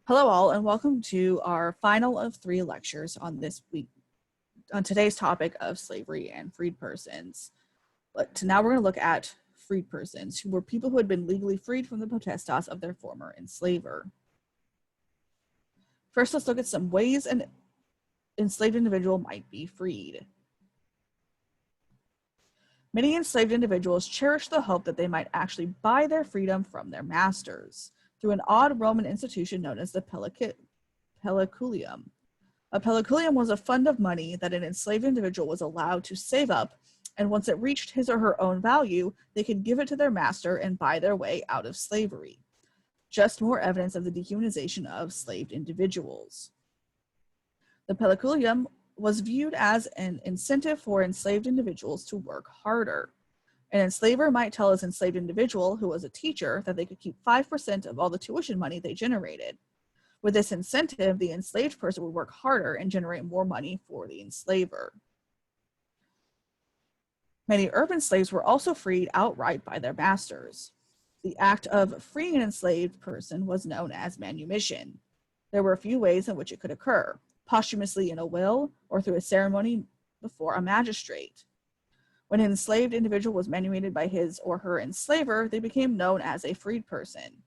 Hello all, and welcome to our final of 3 lectures on today's topic of slavery and freed persons. But now we're going to look at freed persons, who were people who had been legally freed from the potestas of their former enslaver. First, let's look at some ways an enslaved individual might be freed. Many enslaved individuals cherished the hope that they might actually buy their freedom from their masters through an odd Roman institution known as the pelliculium. A pelliculium was a fund of money that an enslaved individual was allowed to save up, and once it reached his or her own value, they could give it to their master and buy their way out of slavery. Just more evidence of the dehumanization of enslaved individuals. The pelliculium was viewed as an incentive for enslaved individuals to work harder. An enslaver might tell his enslaved individual, who was a teacher, that they could keep 5% of all the tuition money they generated. With this incentive, the enslaved person would work harder and generate more money for the enslaver. Many urban slaves were also freed outright by their masters. The act of freeing an enslaved person was known as manumission. There were a few ways in which it could occur: posthumously in a will or through a ceremony before a magistrate. When an enslaved individual was manumitted by his or her enslaver, they became known as a freed person.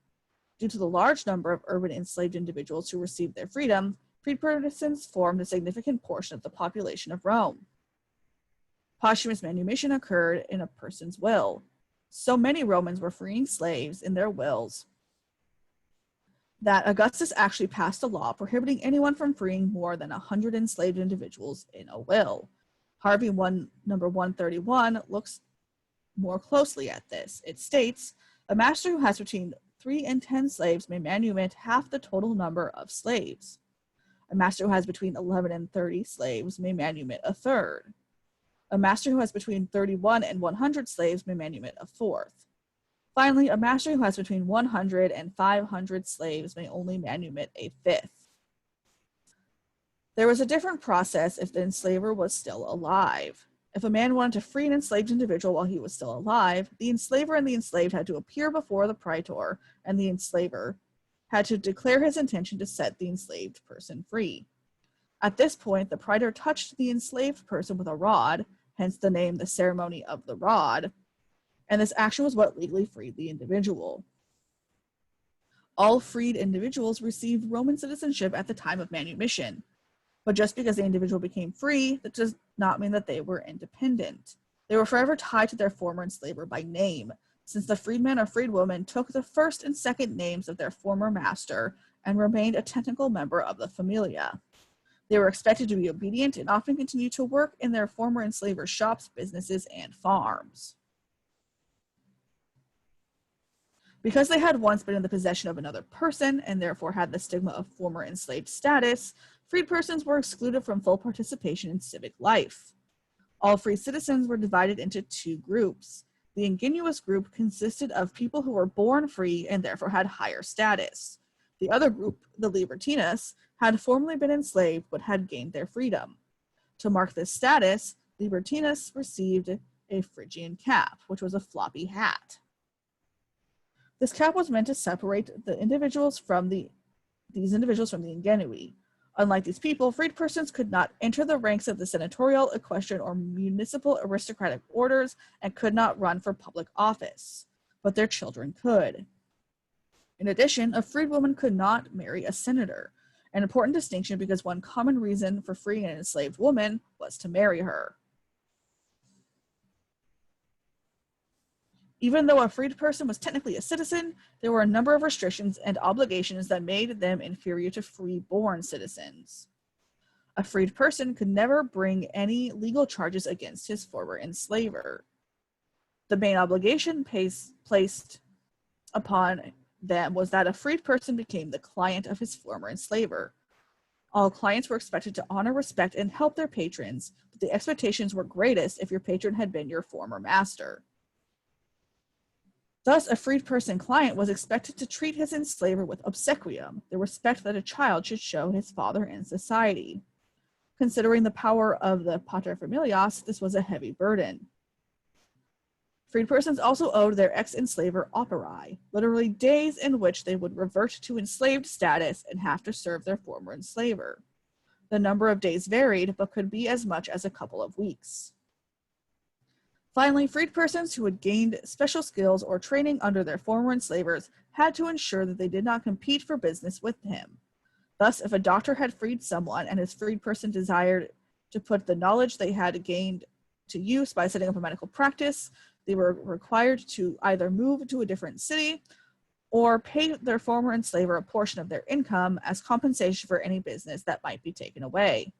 Due to the large number of urban enslaved individuals who received their freedom, freed persons formed a significant portion of the population of Rome. Posthumous manumission occurred in a person's will. So many Romans were freeing slaves in their wills that Augustus actually passed a law prohibiting anyone from freeing more than 100 enslaved individuals in a will. Harvey number 131 looks more closely at this. It states, a master who has between 3 and 10 slaves may manumit half the total number of slaves. A master who has between 11 and 30 slaves may manumit a third. A master who has between 31 and 100 slaves may manumit a fourth. Finally, a master who has between 100 and 500 slaves may only manumit a fifth. There was a different process if the enslaver was still alive. If a man wanted to free an enslaved individual while he was still alive, the enslaver and the enslaved had to appear before the praetor, and the enslaver had to declare his intention to set the enslaved person free. At this point, the praetor touched the enslaved person with a rod, hence the name, the ceremony of the rod, and this action was what legally freed the individual. All freed individuals received Roman citizenship at the time of manumission. But just because the individual became free, that does not mean that they were independent. They were forever tied to their former enslaver by name, since the freedman or freedwoman took the first and second names of their former master and remained a technical member of the familia. They were expected to be obedient and often continued to work in their former enslaver's shops, businesses, and farms. Because they had once been in the possession of another person and therefore had the stigma of former enslaved status, freed persons were excluded from full participation in civic life. All free citizens were divided into 2 groups. The ingenuous group consisted of people who were born free and therefore had higher status. The other group, the libertinus, had formerly been enslaved but had gained their freedom. To mark this status, libertinus received a Phrygian cap, which was a floppy hat. This cap was meant to separate these individuals from the ingenui. Unlike these people, freed persons could not enter the ranks of the senatorial, equestrian, or municipal aristocratic orders and could not run for public office, but their children could. In addition, a freed woman could not marry a senator, an important distinction because one common reason for freeing an enslaved woman was to marry her. Even though a freed person was technically a citizen, there were a number of restrictions and obligations that made them inferior to free-born citizens. A freed person could never bring any legal charges against his former enslaver. The main obligation placed upon them was that a freed person became the client of his former enslaver. All clients were expected to honor, respect, and help their patrons, but the expectations were greatest if your patron had been your former master. Thus, a freed person client was expected to treat his enslaver with obsequium, the respect that a child should show his father in society. Considering the power of the paterfamilias, this was a heavy burden. Freed persons also owed their ex-enslaver operae, literally days in which they would revert to enslaved status and have to serve their former enslaver. The number of days varied, but could be as much as a couple of weeks. Finally, freed persons who had gained special skills or training under their former enslavers had to ensure that they did not compete for business with him. Thus, if a doctor had freed someone and his freed person desired to put the knowledge they had gained to use by setting up a medical practice, they were required to either move to a different city or pay their former enslaver a portion of their income as compensation for any business that might be taken away.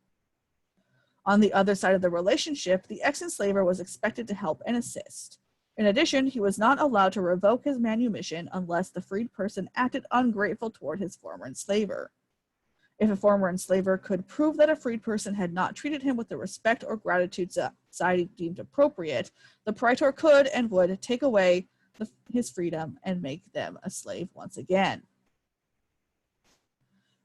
On the other side of the relationship, the ex-enslaver was expected to help and assist. In addition, he was not allowed to revoke his manumission unless the freed person acted ungrateful toward his former enslaver. If a former enslaver could prove that a freed person had not treated him with the respect or gratitude society deemed appropriate, the praetor could and would take away his freedom and make them a slave once again.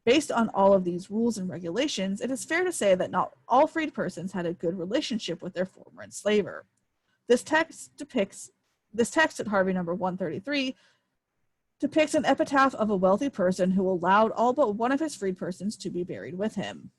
Based on all of these rules and regulations, it is fair to say that not all freed persons had a good relationship with their former enslaver. This text at Harvey number 133 depicts an epitaph of a wealthy person who allowed all but one of his freed persons to be buried with him.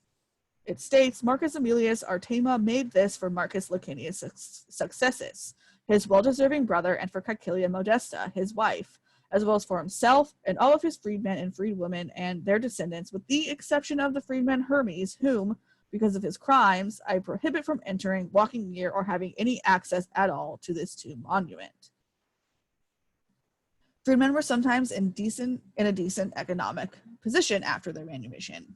It states, Marcus Aemilius Artema made this for Marcus Licinius Successus, his well-deserving brother, and for Caecilia Modesta, his wife, as well as for himself and all of his freedmen and freedwomen and their descendants, with the exception of the freedman Hermes, whom, because of his crimes, I prohibit from entering, walking near, or having any access at all to this tomb monument. Freedmen were sometimes in a decent economic position after their manumission.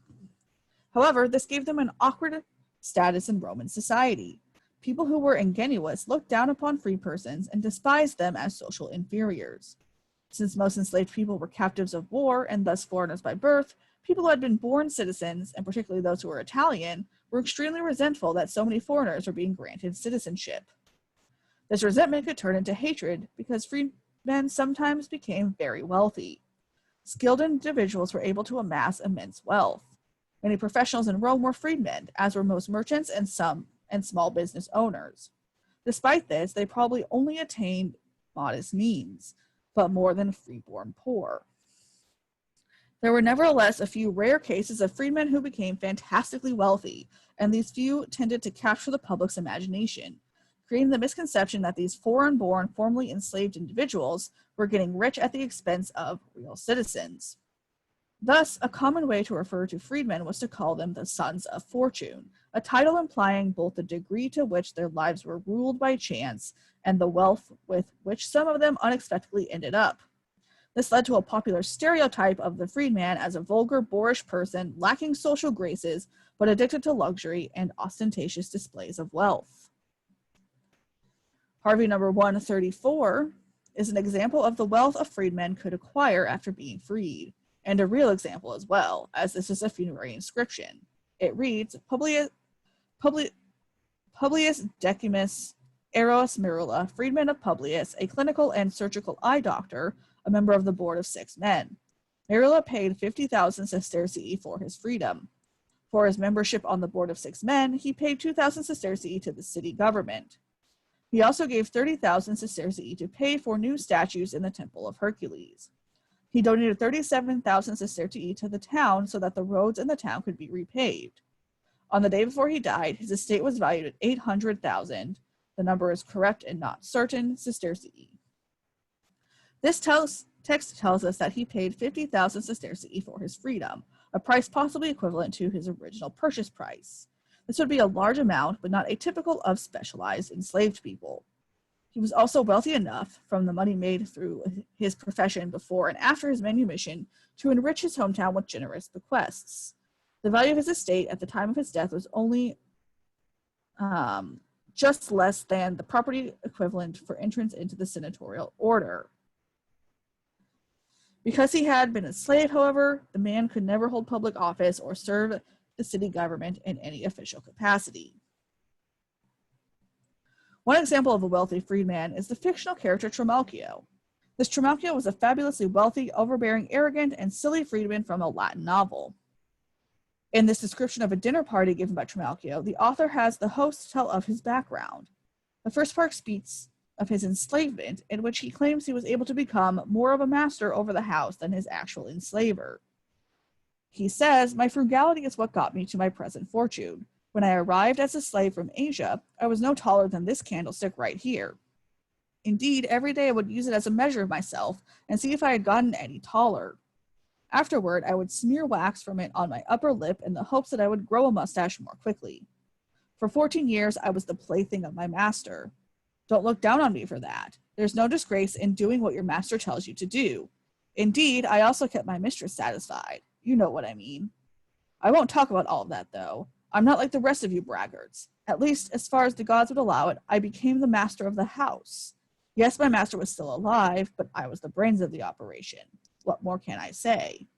However, this gave them an awkward status in Roman society. People who were ingenuous looked down upon free persons and despised them as social inferiors. Since most enslaved people were captives of war and thus foreigners by birth, people who had been born citizens, and particularly those who were Italian, were extremely resentful that so many foreigners were being granted citizenship. This resentment could turn into hatred because freedmen sometimes became very wealthy. Skilled individuals were able to amass immense wealth. Many professionals in Rome were freedmen, as were most merchants and small business owners. Despite this, they probably only attained modest means, but more than freeborn poor. There were nevertheless a few rare cases of freedmen who became fantastically wealthy, and these few tended to capture the public's imagination, creating the misconception that these foreign-born, formerly enslaved individuals were getting rich at the expense of real citizens. Thus, a common way to refer to freedmen was to call them the sons of fortune, a title implying both the degree to which their lives were ruled by chance and the wealth with which some of them unexpectedly ended up. This led to a popular stereotype of the freedman as a vulgar, boorish person lacking social graces, but addicted to luxury and ostentatious displays of wealth. Harvey number 134 is an example of the wealth a freedman could acquire after being freed, and a real example as well, as this is a funerary inscription. It reads, Publius Decimus Eros Merula, freedman of Publius, a clinical and surgical eye doctor, a member of the board of 6 men. Merula paid 50,000 sestercii for his freedom. For his membership on the board of 6 men, he paid 2,000 sestercii to the city government. He also gave 30,000 sestercii to pay for new statues in the Temple of Hercules. He donated 37,000 sestercii to the town so that the roads in the town could be repaved. On the day before he died, his estate was valued at 800,000. The number is correct and not certain, sestercii. This text tells us that he paid 50,000 sestercii for his freedom, a price possibly equivalent to his original purchase price. This would be a large amount, but not atypical of specialized enslaved people. He was also wealthy enough, from the money made through his profession before and after his manumission, to enrich his hometown with generous bequests. The value of his estate at the time of his death was only just less than the property equivalent for entrance into the senatorial order. Because he had been a slave, however, the man could never hold public office or serve the city government in any official capacity. One example of a wealthy freedman is the fictional character Trimalchio. This Trimalchio was a fabulously wealthy, overbearing, arrogant, and silly freedman from a Latin novel. In this description of a dinner party given by Trimalchio, the author has the host tell of his background. The first part speaks of his enslavement, in which he claims he was able to become more of a master over the house than his actual enslaver. He says, "My frugality is what got me to my present fortune. When I arrived as a slave from Asia, I was no taller than this candlestick right here. Indeed, every day I would use it as a measure of myself and see if I had gotten any taller. Afterward, I would smear wax from it on my upper lip in the hopes that I would grow a mustache more quickly. For 14 years, I was the plaything of my master. Don't look down on me for that. There's no disgrace in doing what your master tells you to do. Indeed, I also kept my mistress satisfied. You know what I mean. I won't talk about all of that, though. I'm not like the rest of you braggarts. At least, as far as the gods would allow it, I became the master of the house. Yes, my master was still alive, but I was the brains of the operation. What more can I say?"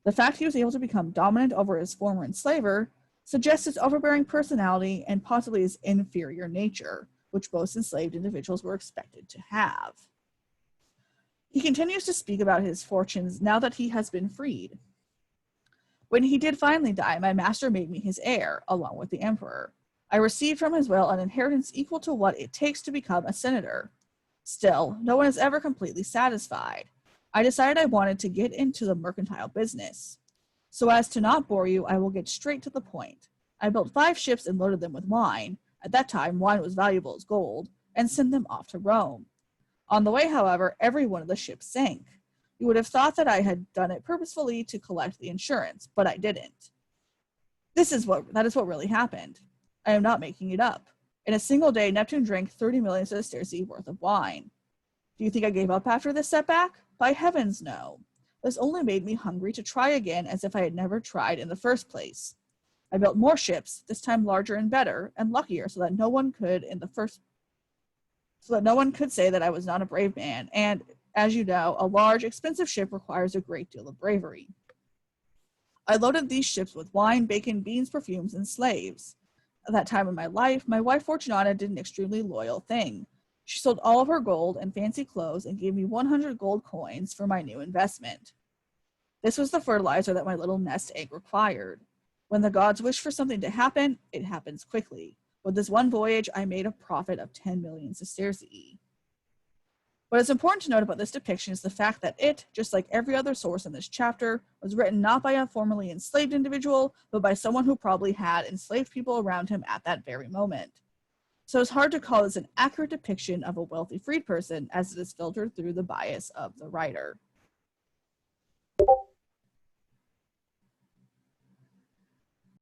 The fact he was able to become dominant over his former enslaver suggests his overbearing personality and possibly his inferior nature, which most enslaved individuals were expected to have. He continues to speak about his fortunes now that he has been freed. "When he did finally die, my master made me his heir, along with the emperor. I received from his will an inheritance equal to what it takes to become a senator. Still, no one is ever completely satisfied. I decided I wanted to get into the mercantile business. So as to not bore you, I will get straight to the point. I built 5 ships and loaded them with wine. At that time, wine was valuable as gold, and sent them off to Rome. On the way, however, every one of the ships sank. You would have thought that I had done it purposefully to collect the insurance, but I didn't. That is what really happened. I am not making it up. In a single day, Neptune drank 30 million sesterces worth of wine. Do you think I gave up after this setback? By heavens, no. This only made me hungry to try again as if I had never tried in the first place. I built more ships, this time larger and better, and luckier, so that no one could say that I was not a brave man, and, as you know, a large, expensive ship requires a great deal of bravery. I loaded these ships with wine, bacon, beans, perfumes, and slaves. At that time in my life, my wife Fortunata did an extremely loyal thing. She sold all of her gold and fancy clothes and gave me 100 gold coins for my new investment. This was the fertilizer that my little nest egg required. When the gods wish for something to happen, it happens quickly. With this one voyage, I made a profit of 10 million sesterces. What is important to note about this depiction is the fact that it, just like every other source in this chapter, was written not by a formerly enslaved individual, but by someone who probably had enslaved people around him at that very moment. So it's hard to call this an accurate depiction of a wealthy freed person, as it is filtered through the bias of the writer.